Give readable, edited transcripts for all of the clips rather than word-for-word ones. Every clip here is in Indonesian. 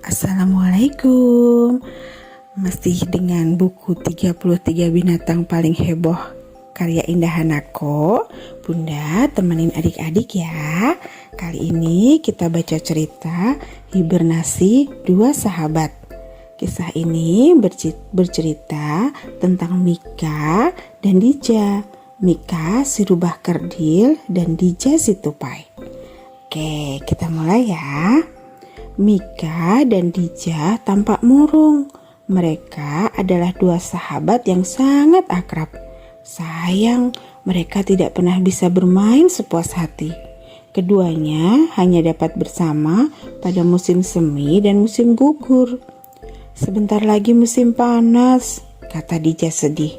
Assalamualaikum. Masih dengan buku 33 binatang paling heboh karya Indah Hanako. Bunda temenin adik-adik ya. Kali ini kita baca cerita Hibernasi Dua Sahabat. Kisah ini bercerita tentang Mika dan Dija. Mika si rubah kerdil dan Dija si tupai. Oke, kita mulai ya. Mika dan Dija tampak murung. Mereka adalah dua sahabat yang sangat akrab. Sayang, mereka tidak pernah bisa bermain sepuas hati. Keduanya hanya dapat bersama pada musim semi dan musim gugur. Sebentar lagi musim panas, kata Dija sedih.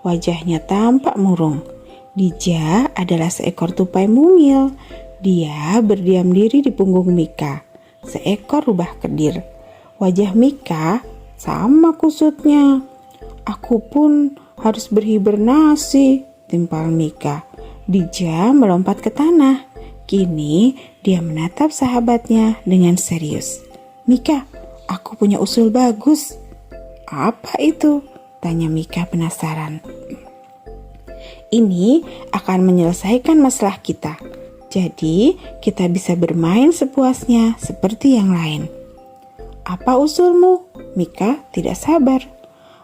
Wajahnya tampak murung. Dija adalah seekor tupai mungil. Dia berdiam diri di punggung Mika, seekor rubah kerdil. Wajah Mika sama kusutnya. Aku pun harus berhibernasi, timpal Mika. Dija melompat ke tanah. Kini dia menatap sahabatnya dengan serius. Mika, aku punya usul bagus. Apa itu? Tanya Mika penasaran. Ini akan menyelesaikan masalah kita. Jadi, kita bisa bermain sepuasnya seperti yang lain. Apa usulmu? Mika tidak sabar.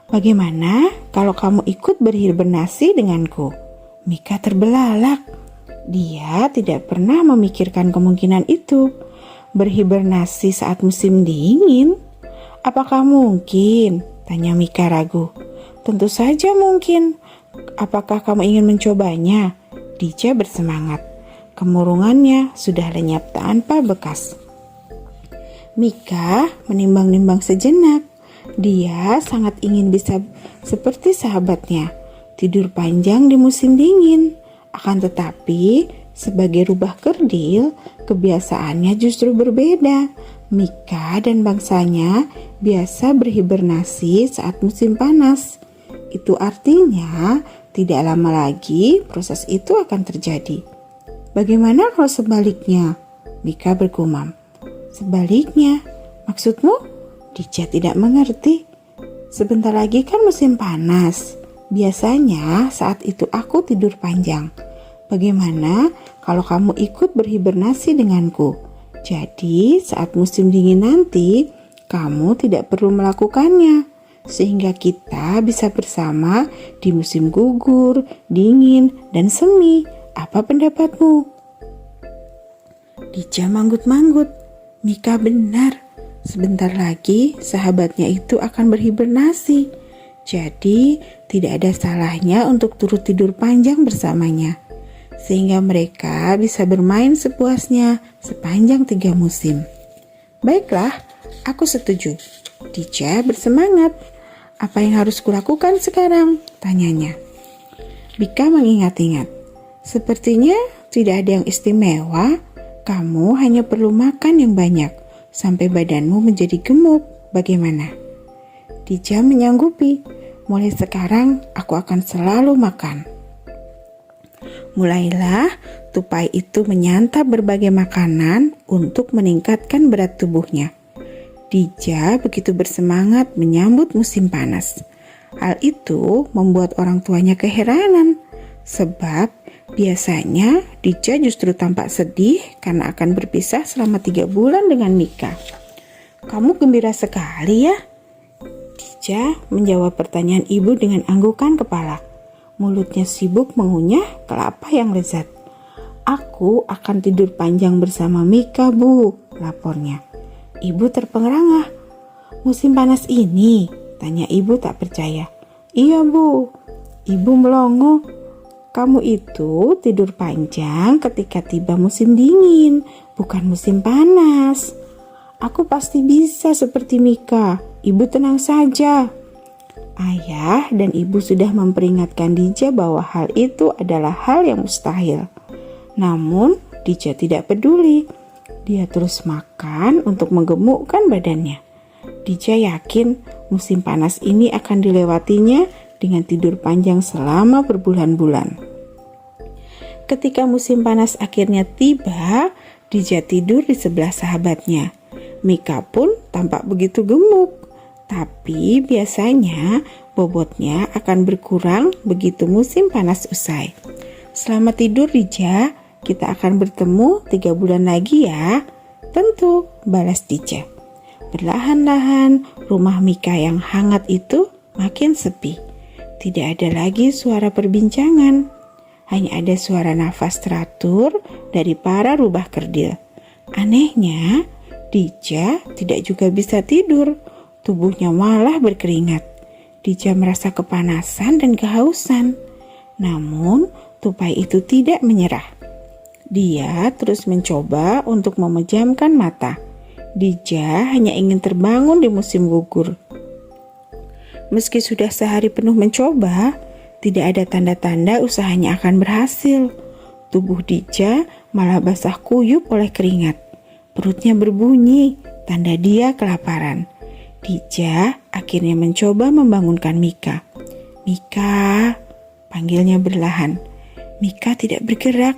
Bagaimana kalau kamu ikut berhibernasi denganku? Mika terbelalak. Dia tidak pernah memikirkan kemungkinan itu. Berhibernasi saat musim dingin? Apakah mungkin? Tanya Mika ragu. Tentu saja mungkin. Apakah kamu ingin mencobanya? Dija bersemangat. Kemurungannya sudah lenyap tanpa bekas. Mika menimbang-nimbang sejenak. Dia sangat ingin bisa seperti sahabatnya, tidur panjang di musim dingin. Akan tetapi, sebagai rubah kerdil, kebiasaannya justru berbeda. Mika dan bangsanya biasa berhibernasi saat musim panas. Itu artinya tidak lama lagi proses itu akan terjadi. Bagaimana kalau sebaliknya? Mika bergumam. Sebaliknya? Maksudmu? Dija tidak mengerti. Sebentar lagi kan musim panas. Biasanya saat itu aku tidur panjang. Bagaimana kalau kamu ikut berhibernasi denganku? Jadi saat musim dingin nanti, kamu tidak perlu melakukannya. Sehingga kita bisa bersama di musim gugur, dingin, dan semi. Apa pendapatmu? Dija manggut-manggut. Mika benar. Sebentar lagi sahabatnya itu akan berhibernasi. Jadi tidak ada salahnya untuk turut tidur panjang bersamanya. Sehingga mereka bisa bermain sepuasnya sepanjang 3 musim. Baiklah, aku setuju. Dija bersemangat. Apa yang harus kulakukan sekarang? Tanyanya. Mika mengingat-ingat. Sepertinya tidak ada yang istimewa. Kamu hanya perlu makan yang banyak sampai badanmu menjadi gemuk. Bagaimana? Dija menyanggupi. Mulai sekarang aku akan selalu makan. Mulailah tupai itu menyantap berbagai makanan untuk meningkatkan berat tubuhnya. Dija begitu bersemangat menyambut musim panas. Hal itu membuat orang tuanya keheranan. Sebab biasanya Dija justru tampak sedih karena akan berpisah selama 3 bulan dengan Mika. Kamu gembira sekali ya? Dija menjawab pertanyaan ibu dengan anggukan kepala. Mulutnya sibuk mengunyah kelapa yang lezat. Aku akan tidur panjang bersama Mika, Bu, lapornya. Ibu terperangah. Musim panas ini? Tanya ibu tak percaya. Iya, Bu. Ibu melongo. Kamu itu tidur panjang ketika tiba musim dingin, bukan musim panas. Aku pasti bisa seperti Mika. Ibu tenang saja. Ayah dan ibu sudah memperingatkan Dija bahwa hal itu adalah hal yang mustahil. Namun Dija tidak peduli. Dia terus makan untuk menggemukkan badannya. Dija yakin musim panas ini akan dilewatinya dengan tidur panjang selama berbulan-bulan. Ketika musim panas akhirnya tiba, Dija tidur di sebelah sahabatnya. Mika pun tampak begitu gemuk. Tapi biasanya bobotnya akan berkurang begitu musim panas usai. Selamat tidur Dija, kita akan bertemu 3 bulan lagi ya. Tentu, balas Dija. Perlahan-lahan rumah Mika yang hangat itu makin sepi. Tidak ada lagi suara perbincangan. Hanya ada suara nafas teratur dari para rubah kerdil. Anehnya, Dija tidak juga bisa tidur. Tubuhnya malah berkeringat. Dija merasa kepanasan dan kehausan. Namun, tupai itu tidak menyerah. Dia terus mencoba untuk memejamkan mata. Dija hanya ingin terbangun di musim gugur. Meski sudah sehari penuh mencoba, tidak ada tanda-tanda usahanya akan berhasil. Tubuh Dija malah basah kuyup oleh keringat. Perutnya berbunyi, tanda dia kelaparan. Dija akhirnya mencoba membangunkan Mika. Mika, panggilnya berlahan. Mika tidak bergerak.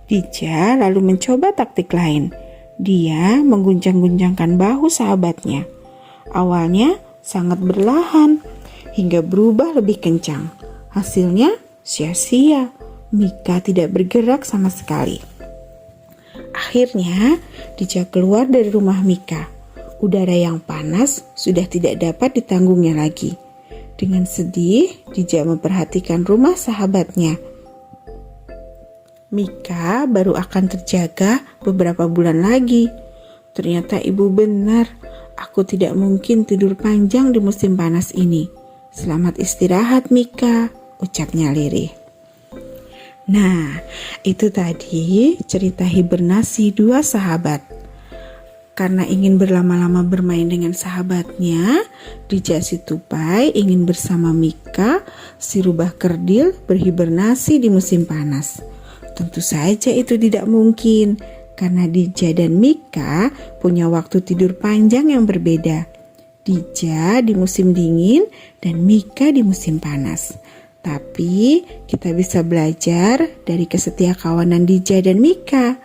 Dija lalu mencoba taktik lain. Dia mengguncang-guncangkan bahu sahabatnya. Awalnya sangat berlahan hingga berubah lebih kencang. Hasilnya sia-sia. Mika tidak bergerak sama sekali. Akhirnya Dija keluar dari rumah Mika. Udara yang panas sudah tidak dapat ditanggungnya lagi. Dengan sedih, Dija memperhatikan rumah sahabatnya. Mika baru akan terjaga beberapa bulan lagi. Ternyata ibu benar, aku tidak mungkin tidur panjang di musim panas ini. Selamat istirahat Mika, ucapnya lirih. Nah, itu tadi cerita hibernasi 2 sahabat. Karena ingin berlama-lama bermain dengan sahabatnya, Dija si tupai ingin bersama Mika si rubah kerdil berhibernasi di musim panas. Tentu saja itu tidak mungkin, karena Dija dan Mika punya waktu tidur panjang yang berbeda. Dija di musim dingin dan Mika di musim panas. Tapi kita bisa belajar dari kesetiakawanan Dija dan Mika.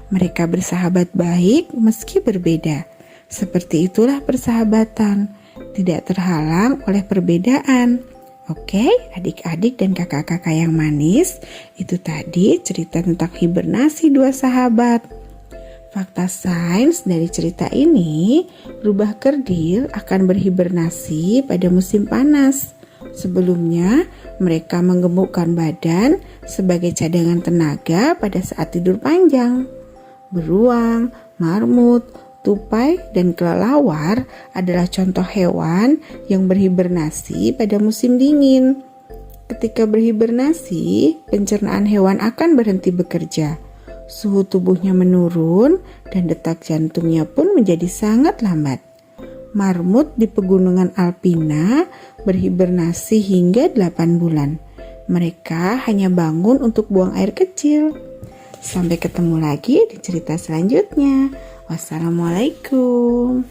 Mereka bersahabat baik meski berbeda. Seperti itulah persahabatan, tidak terhalang oleh perbedaan. Oke, adik-adik dan kakak-kakak yang manis, itu tadi cerita tentang hibernasi 2 sahabat. Fakta sains dari cerita ini, rubah kerdil akan berhibernasi pada musim panas. Sebelumnya, mereka menggemukkan badan sebagai cadangan tenaga pada saat tidur panjang. Beruang, marmut, tupai, dan kelelawar adalah contoh hewan yang berhibernasi pada musim dingin. Ketika berhibernasi, pencernaan hewan akan berhenti bekerja. Suhu tubuhnya menurun dan detak jantungnya pun menjadi sangat lambat. Marmut di pegunungan Alpina berhibernasi hingga 8 bulan. Mereka hanya bangun untuk buang air kecil. Sampai ketemu lagi di cerita selanjutnya. Wassalamualaikum.